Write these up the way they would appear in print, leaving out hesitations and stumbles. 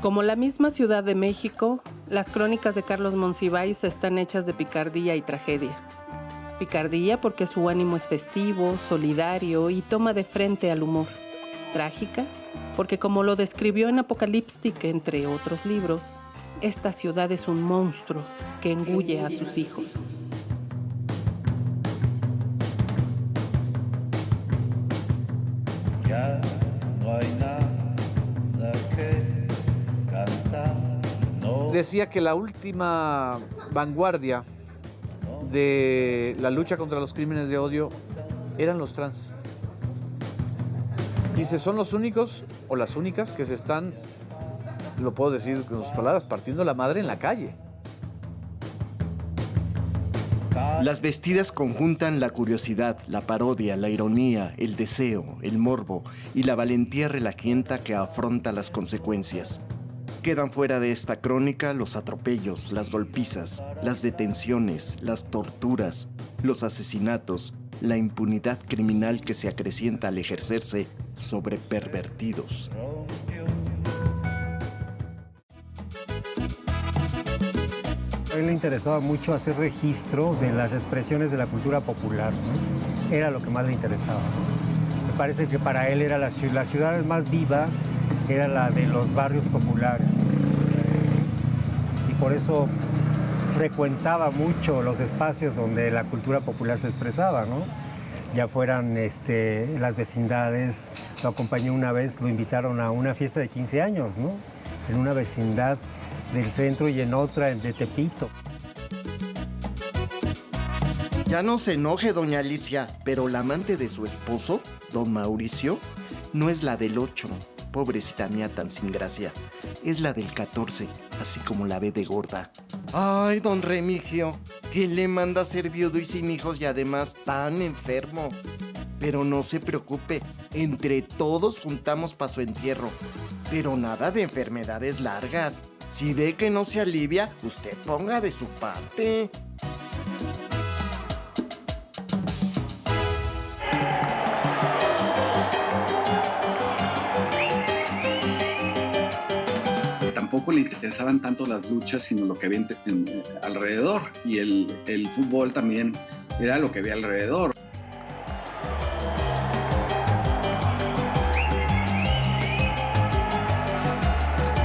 Como la misma Ciudad de México, las crónicas de Carlos Monsiváis están hechas de picardía y tragedia. Picardía porque su ánimo es festivo, solidario y toma de frente al humor. Trágica porque, como lo describió en Apocalíptic, entre otros libros, esta ciudad es un monstruo que engulle a sus hijos. Ya no hay nada que cantar. No. Decía que la última vanguardia de la lucha contra los crímenes de odio eran los trans. Dice, son los únicos o las únicas que se están, lo puedo decir con sus palabras, partiendo la madre en la calle. Las vestidas conjuntan la curiosidad, la parodia, la ironía, el deseo, el morbo y la valentía relajienta que afronta las consecuencias. Quedan fuera de esta crónica los atropellos, las golpizas, las detenciones, las torturas, los asesinatos, la impunidad criminal que se acrecienta al ejercerse sobre pervertidos. A él le interesaba mucho hacer registro de las expresiones de la cultura popular, ¿no? Era lo que más le interesaba, ¿no? Me parece que para él era la ciudad más viva, era la de los barrios populares. Y por eso frecuentaba mucho los espacios donde la cultura popular se expresaba, ¿no? Ya fueran las vecindades, lo acompañé una vez, lo invitaron a una fiesta de 15 años, ¿no? En una vecindad del centro y en otra de Tepito. Ya no se enoje, doña Alicia, pero la amante de su esposo, don Mauricio, no es la del 8, pobrecita mía tan sin gracia. Es la del 14, así como la ve de gorda. Ay, don Remigio, ¿quién le manda a ser viudo y sin hijos y además tan enfermo? Pero no se preocupe, entre todos juntamos para su entierro. Pero nada de enfermedades largas. Si ve que no se alivia, usted ponga de su parte. Tampoco le interesaban tanto las luchas, sino lo que había alrededor. Y el fútbol también era lo que había alrededor.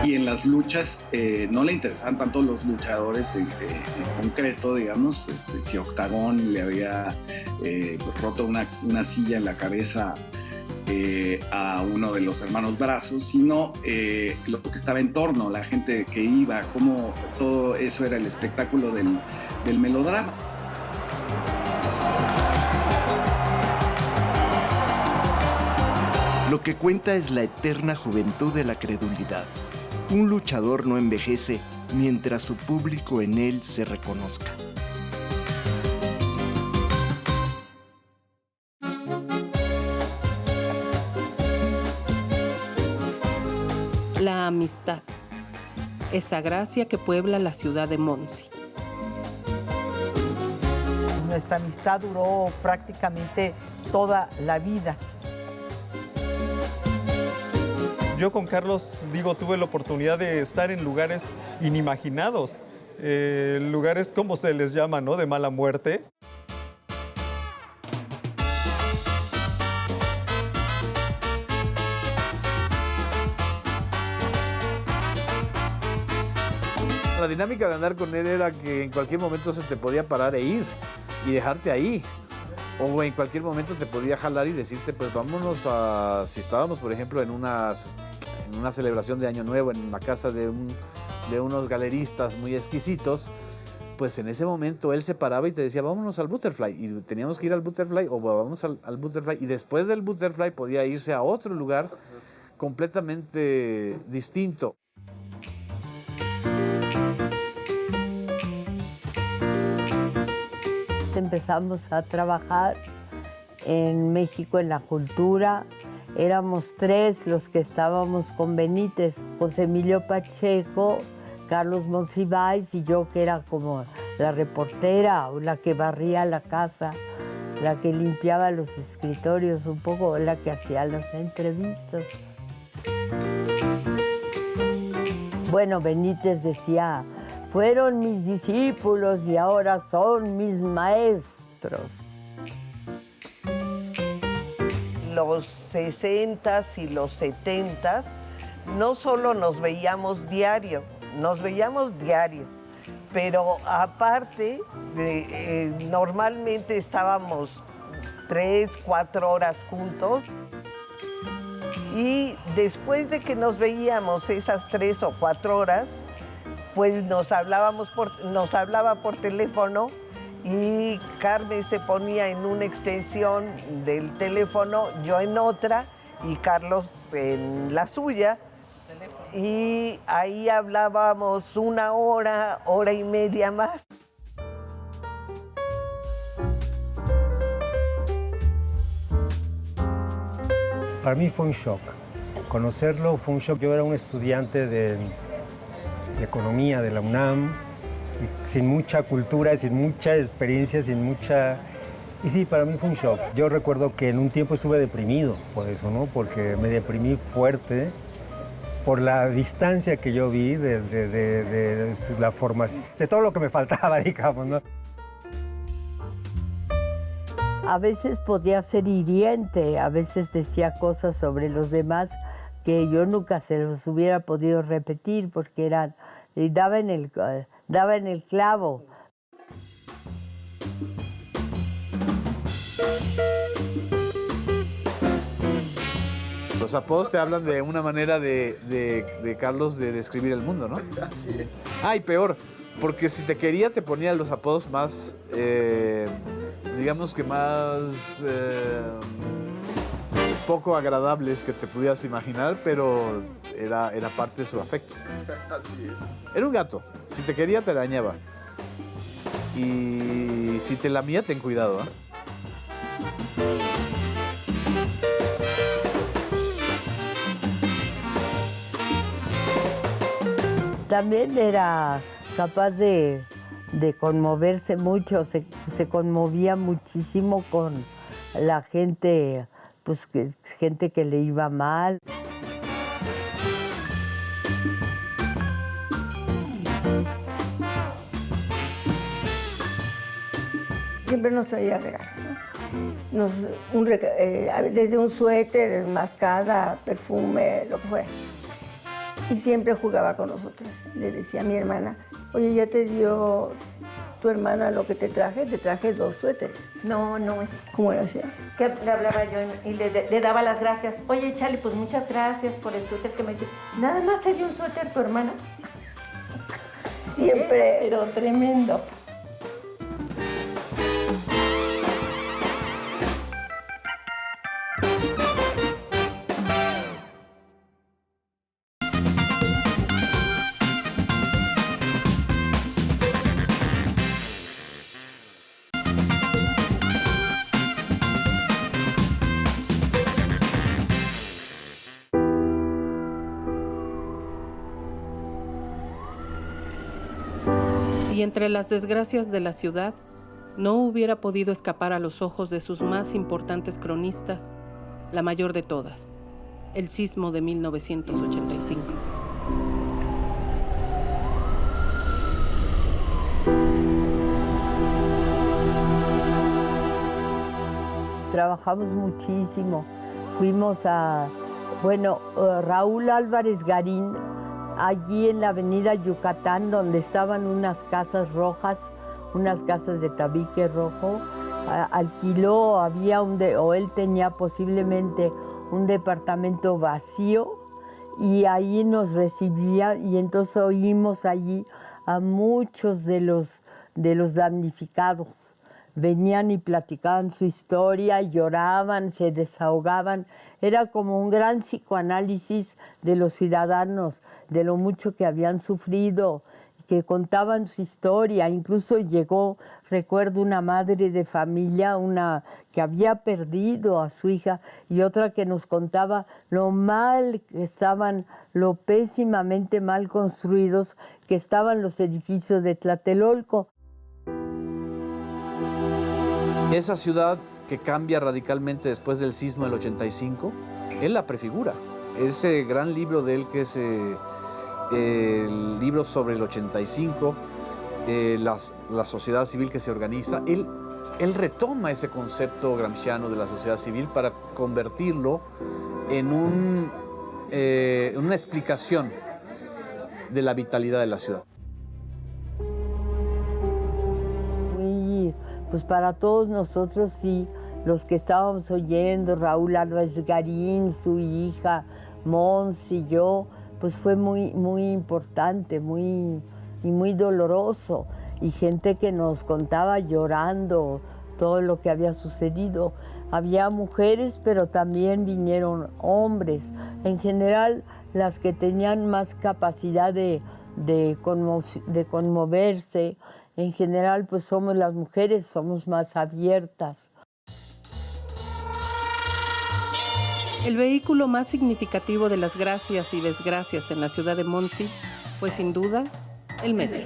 Y en las luchas no le interesaban tanto los luchadores en concreto, digamos, si Octagón le había roto una silla en la cabeza a uno de los hermanos Brazos, sino lo que estaba en torno, la gente que iba, cómo todo eso era el espectáculo del melodrama. Lo que cuenta es la eterna juventud de la credulidad. Un luchador no envejece mientras su público en él se reconozca. La amistad, esa gracia que puebla la ciudad de Monsi. Nuestra amistad duró prácticamente toda la vida. Yo con Carlos, tuve la oportunidad de estar en lugares inimaginados, lugares, como se les llama, ¿no?, de mala muerte. La dinámica de andar con él era que en cualquier momento se te podía parar e ir y dejarte ahí. O en cualquier momento te podía jalar y decirte, pues vámonos a... Si estábamos, por ejemplo, en una celebración de Año Nuevo, en la casa de unos galeristas muy exquisitos, pues en ese momento él se paraba y te decía, vámonos al Butterfly. Y teníamos que ir al Butterfly o vamos al Butterfly. Y después del Butterfly podía irse a otro lugar completamente distinto. Empezamos a trabajar en México en la cultura. Éramos 3 los que estábamos con Benítez: José Emilio Pacheco, Carlos Monsiváis y yo, que era como la reportera, o la que barría la casa, la que limpiaba los escritorios, un poco la que hacía las entrevistas. Bueno, Benítez decía, fueron mis discípulos y ahora son mis maestros. Los 60s y los 70s no solo nos veíamos diario, pero aparte, normalmente estábamos 3, 4 horas juntos. Y después de que nos veíamos esas 3 o 4 horas, pues nos hablaba por teléfono y Carmen se ponía en una extensión del teléfono, yo en otra y Carlos en la suya. Y ahí hablábamos 1 hora, hora y media más. Para mí fue un shock. Conocerlo fue un shock. Yo era un estudiante de economía de la UNAM, sin mucha cultura, sin mucha experiencia, Y sí, para mí fue un shock. Yo recuerdo que en un tiempo estuve deprimido por eso, ¿no? Porque me deprimí fuerte por la distancia que yo vi de la formación, de todo lo que me faltaba, digamos, ¿no? A veces podía ser hiriente, a veces decía cosas sobre los demás que yo nunca se los hubiera podido repetir porque daba en el clavo. Los apodos te hablan de una manera de Carlos de describir el mundo, ¿no? Así es. Ah, y peor, porque si te quería te ponía los apodos más, digamos que más poco agradables que te pudieras imaginar, pero era parte de su afecto. Así es. Era un gato, si te quería te dañaba. Y si te lamía, ten cuidado, ¿eh? También era capaz de conmoverse mucho, se conmovía muchísimo con la gente, pues gente que le iba mal. Siempre nos traía regalos, ¿no? Desde un suéter, mascada, perfume, lo que fuera. Y siempre jugaba con nosotros. Le decía a mi hermana, oye, ¿ya te dio tu hermana lo que te traje? Te traje 2 suéteres. No. ¿Cómo lo hacía? Que le hablaba yo y le daba las gracias. Oye, Charlie, pues muchas gracias por el suéter que me dice. ¿Nada más te dio un suéter tu hermana? Siempre. Pero tremendo. Y entre las desgracias de la ciudad, no hubiera podido escapar a los ojos de sus más importantes cronistas, la mayor de todas, el sismo de 1985. Trabajamos muchísimo. Fuimos Raúl Álvarez Garín, allí en la avenida Yucatán, donde estaban unas casas rojas, unas casas de tabique rojo, alquiló, o él tenía posiblemente un departamento vacío y ahí nos recibía y entonces oímos allí a muchos de los damnificados. Venían y platicaban su historia, lloraban, se desahogaban. Era como un gran psicoanálisis de los ciudadanos, de lo mucho que habían sufrido, que contaban su historia. Incluso llegó, recuerdo, una madre de familia, una que había perdido a su hija, y otra que nos contaba lo mal que estaban, lo pésimamente mal construidos que estaban los edificios de Tlatelolco. Esa ciudad que cambia radicalmente después del sismo del 85, él la prefigura. Ese gran libro de él que es el libro sobre el 85, la sociedad civil que se organiza, él retoma ese concepto gramsciano de la sociedad civil para convertirlo en una explicación de la vitalidad de la ciudad. Pues para todos nosotros sí, los que estábamos oyendo, Raúl Álvarez Garín, su hija, Mons y yo, pues fue muy importante, muy doloroso. Y gente que nos contaba llorando todo lo que había sucedido. Había mujeres, pero también vinieron hombres. En general, las que tenían más capacidad de conmoverse, en general, pues somos las mujeres, somos más abiertas. El vehículo más significativo de las gracias y desgracias en la ciudad de Monsi fue sin duda el metro.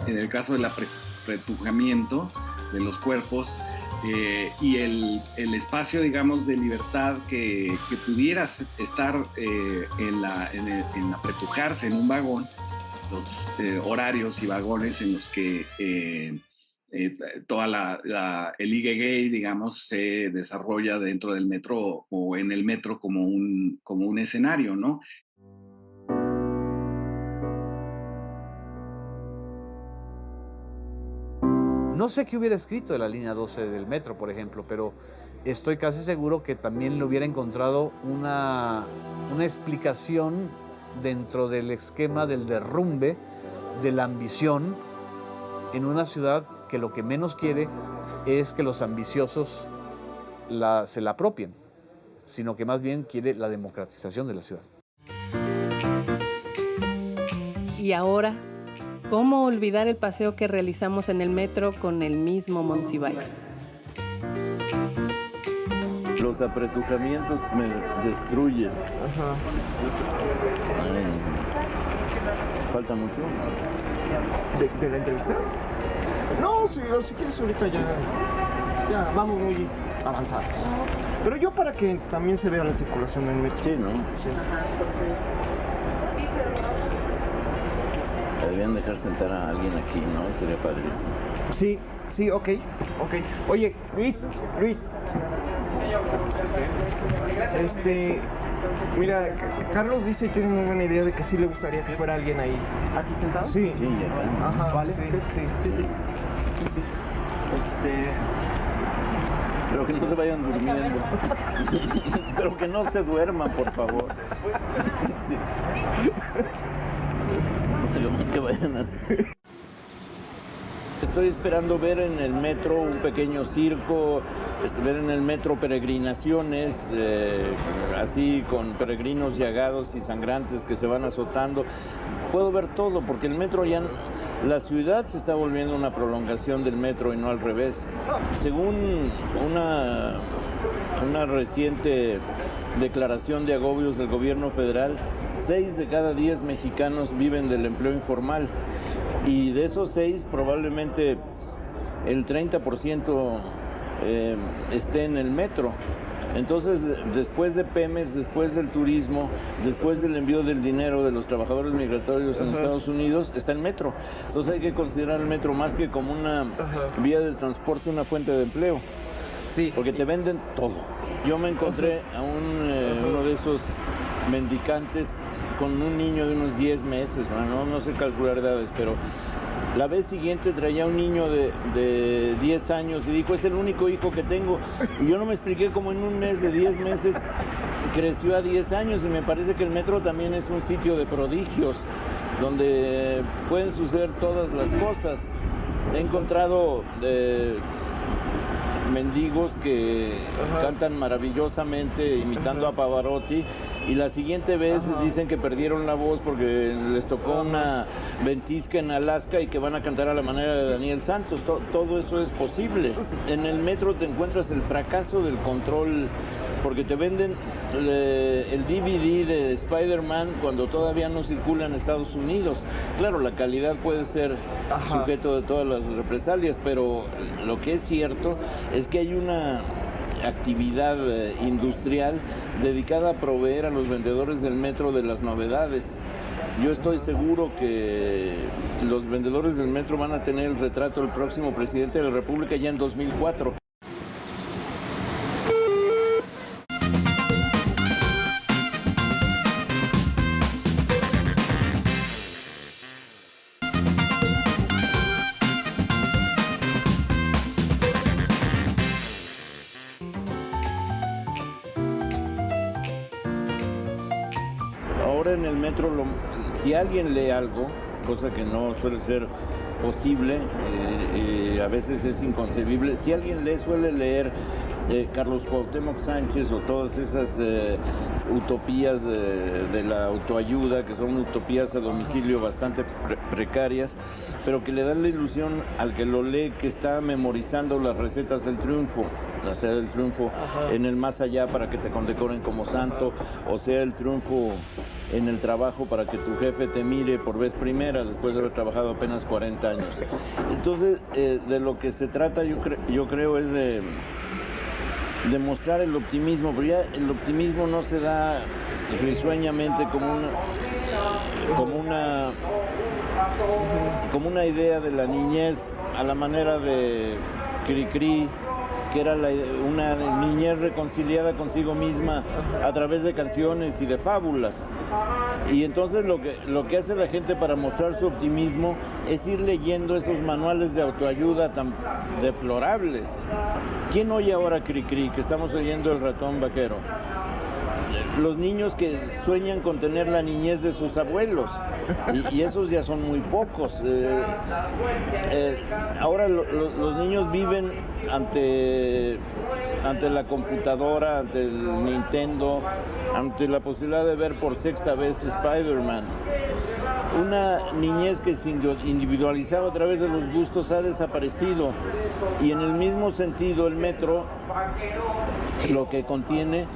En el caso del apretujamiento de los cuerpos y el espacio, digamos, de libertad que pudieras estar en apretujarse en un vagón, los horarios y vagones en los que toda el ligue gay, digamos, se desarrolla dentro del metro o en el metro como un escenario, ¿no? No sé qué hubiera escrito de la línea 12 del metro, por ejemplo, pero estoy casi seguro que también le hubiera encontrado una explicación dentro del esquema del derrumbe, de la ambición en una ciudad que lo que menos quiere es que los ambiciosos se la apropien, sino que más bien quiere la democratización de la ciudad. Y ahora, ¿cómo olvidar el paseo que realizamos en el metro con el mismo Monsiváis? Los apretujamientos me destruyen. Ajá. ¿Falta mucho? ¿De la entrevista? No, si quieres ahorita ya vamos muy avanzados. Pero yo para que también se vea la circulación en el metro. Sí, ¿no? Sí. Deberían dejar sentar a alguien aquí, ¿no? Sería padrísimo. Sí, ok. Oye, Luis. Mira, Carlos dice que tiene una buena idea de que sí le gustaría que fuera alguien ahí. ¿Aquí sentado? Sí. Sí, ya está. Ajá, vale. Sí. Pero que no se vayan durmiendo. Pero que no se duerman, por favor. Que vayan así. Estoy esperando ver en el metro un pequeño circo, ver en el metro peregrinaciones, así con peregrinos llagados y sangrantes que se van azotando. Puedo ver todo porque el metro ya, la ciudad se está volviendo una prolongación del metro y no al revés. Según una reciente declaración de agobios del gobierno federal, 6 de cada 10 mexicanos viven del empleo informal. Y de esos 6, probablemente el 30% esté en el metro. Entonces, después de Pemex, después del turismo, después del envío del dinero de los trabajadores migratorios en Estados Unidos, está el metro. Entonces hay que considerar el metro más que como una vía de transporte, una fuente de empleo. Sí. Porque te venden todo. Yo me encontré a uno de esos mendicantes con un niño de unos 10 meses, no sé calcular edades, pero la vez siguiente traía un niño de 10 años y dijo, es el único hijo que tengo. Y yo no me expliqué cómo en un mes de 10 meses creció a 10 años y me parece que el metro también es un sitio de prodigios, donde pueden suceder todas las cosas. He encontrado mendigos que cantan maravillosamente imitando a Pavarotti y la siguiente vez dicen que perdieron la voz porque les tocó una ventisca en Alaska y que van a cantar a la manera de Daniel Santos. Todo eso es posible. En el metro te encuentras el fracaso del control porque te venden el DVD de Spider-Man cuando todavía no circula en Estados Unidos. Claro, la calidad puede ser sujeto de todas las represalias, pero lo que es cierto es que hay una actividad industrial dedicada a proveer a los vendedores del metro de las novedades. Yo estoy seguro que los vendedores del metro van a tener el retrato del próximo presidente de la República ya en 2004. Ahora en el metro, si alguien lee algo, cosa que no suele ser posible, a veces es inconcebible, si alguien suele leer Carlos Cuauhtémoc Sánchez o todas esas utopías de la autoayuda, que son utopías a domicilio bastante precarias, pero que le dan la ilusión al que lo lee que está memorizando las recetas del triunfo, o sea, el triunfo en el más allá para que te condecoren como santo, o sea, el triunfo en el trabajo para que tu jefe te mire por vez primera después de haber trabajado apenas 40 años. Entonces, de lo que se trata yo creo es de mostrar el optimismo, pero ya el optimismo no se da risueñamente como una idea de la niñez a la manera de Cricri, que era una niñez reconciliada consigo misma a través de canciones y de fábulas. Y entonces lo que hace la gente para mostrar su optimismo es ir leyendo esos manuales de autoayuda tan deplorables. ¿Quién oye ahora Cricri, que estamos oyendo El Ratón Vaquero? Los niños que sueñan con tener la niñez de sus abuelos, y esos ya son muy pocos. Ahora los niños viven ante la computadora, ante el Nintendo, ante la posibilidad de ver por sexta vez Spider-Man. Una niñez que se individualizaba a través de los gustos ha desaparecido, y en el mismo sentido el metro lo que contiene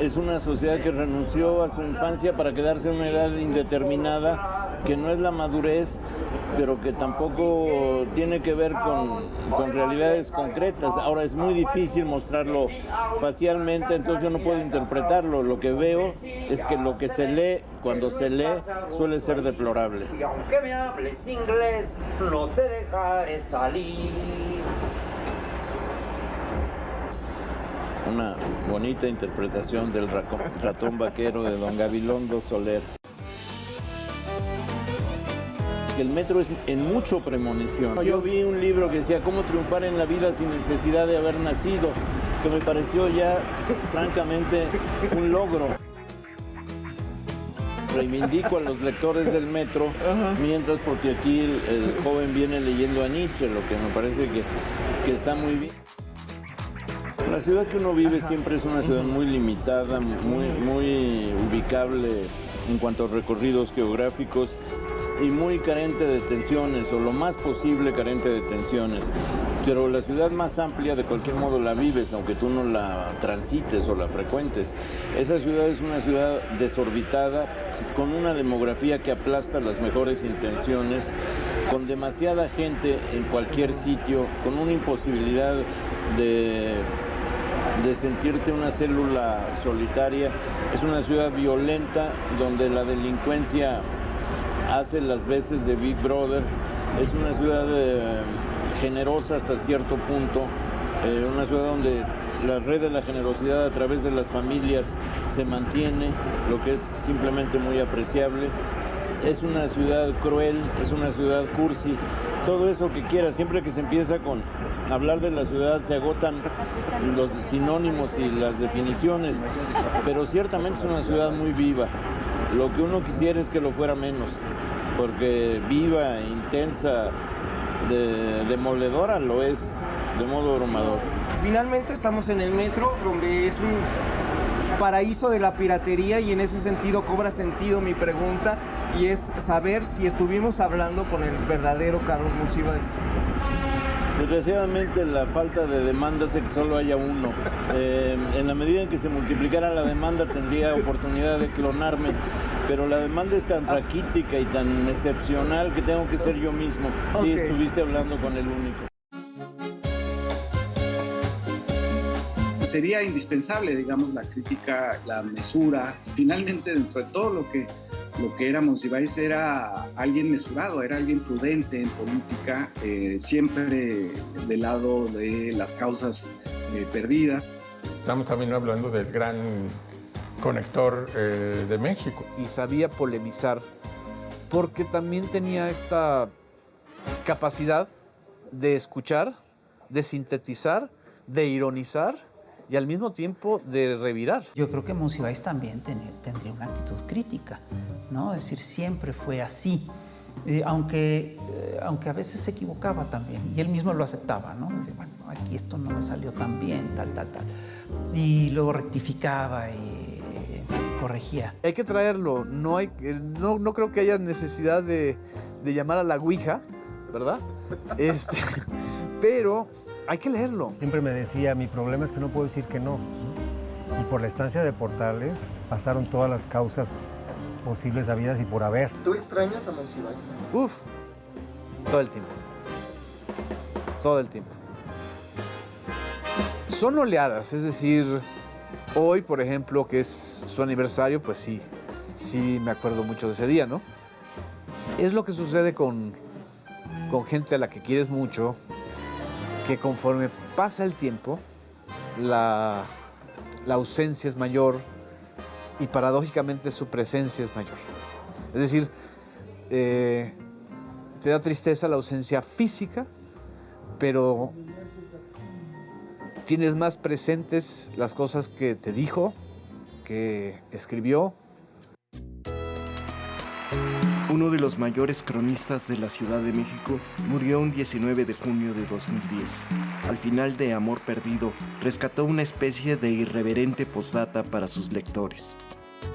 es una sociedad que renunció a su infancia para quedarse en una edad indeterminada, que no es la madurez, pero que tampoco tiene que ver con realidades concretas. Ahora es muy difícil mostrarlo facialmente, entonces yo no puedo interpretarlo. Lo que veo es que lo que se lee, cuando se lee, suele ser deplorable. Y aunque me hables inglés, no te dejaré salir. Una bonita interpretación del Ratón Vaquero de don Gabilondo Soler. El metro es en mucho premonición. Yo vi un libro que decía cómo triunfar en la vida sin necesidad de haber nacido, que me pareció ya francamente un logro. Reivindico a los lectores del metro, mientras porque aquí el joven viene leyendo a Nietzsche, lo que me parece que está muy bien. La ciudad que uno vive siempre es una ciudad muy limitada, muy ubicable en cuanto a recorridos geográficos y muy carente de tensiones, o lo más posible carente de tensiones. Pero la ciudad más amplia de cualquier modo la vives, aunque tú no la transites o la frecuentes. Esa ciudad es una ciudad desorbitada, con una demografía que aplasta las mejores intenciones, con demasiada gente en cualquier sitio, con una imposibilidad de sentirte una célula solitaria. Es una ciudad violenta donde la delincuencia hace las veces de Big Brother. Es una ciudad generosa hasta cierto punto, una ciudad donde la red de la generosidad a través de las familias se mantiene, lo que es simplemente muy apreciable. Es una ciudad cruel, es una ciudad cursi, todo eso que quieras. Siempre que se empieza con hablar de la ciudad se agotan los sinónimos y las definiciones, pero ciertamente es una ciudad muy viva. Lo que uno quisiera es que lo fuera menos, porque viva, intensa, demoledora lo es, de modo abrumador. Finalmente estamos en el metro, donde es un paraíso de la piratería, y en ese sentido cobra sentido mi pregunta, y es saber si estuvimos hablando con el verdadero Carlos Monsiváis. Desgraciadamente la falta de demanda hace que solo haya uno. En la medida en que se multiplicara la demanda tendría oportunidad de clonarme, pero la demanda es tan raquítica y tan excepcional que tengo que ser yo mismo. Sí, estuviste hablando con el único. sería indispensable, digamos, la crítica, la mesura. Finalmente, dentro de todo lo que era Monsiváis, era alguien mesurado, era alguien prudente en política, siempre del lado de las causas perdidas. Estamos también hablando del gran conector de México. Y sabía polemizar, porque también tenía esta capacidad de escuchar, de sintetizar, de ironizar y al mismo tiempo de revirar. Yo creo que Monsiváis también tendría una actitud crítica, ¿no? Es decir, siempre fue así, aunque a veces se equivocaba también, y él mismo lo aceptaba, ¿no? Decía, bueno, aquí esto no me salió tan bien, tal. Y luego rectificaba y corregía. Hay que traerlo, no creo que haya necesidad de llamar a la Ouija, ¿verdad? Pero hay que leerlo. Siempre me decía, mi problema es que no puedo decir que no. Y por la estancia de Portales pasaron todas las causas posibles habidas y por haber. ¿Tú extrañas a Monsiváis? Uf, todo el tiempo. Todo el tiempo. Son oleadas, es decir, hoy, por ejemplo, que es su aniversario, pues sí me acuerdo mucho de ese día, ¿no? Es lo que sucede con gente a la que quieres mucho, que conforme pasa el tiempo, la ausencia es mayor y paradójicamente su presencia es mayor. Es decir, te da tristeza la ausencia física, pero tienes más presentes las cosas que te dijo, que escribió. Uno de los mayores cronistas de la Ciudad de México murió un 19 de junio de 2010. Al final de Amor Perdido, rescató una especie de irreverente postdata para sus lectores.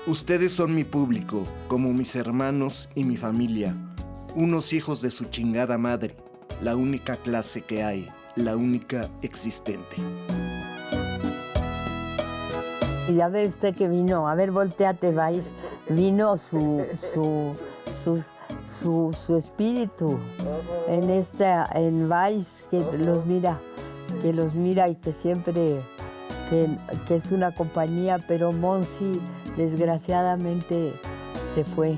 Ustedes son mi público, como mis hermanos y mi familia. Unos hijos de su chingada madre. La única clase que hay, la única existente. Y ya ve usted que vino, a ver, volteate, Vais, vino su espíritu en Vais, que los mira y que siempre, que es una compañía, pero Monsi desgraciadamente se fue.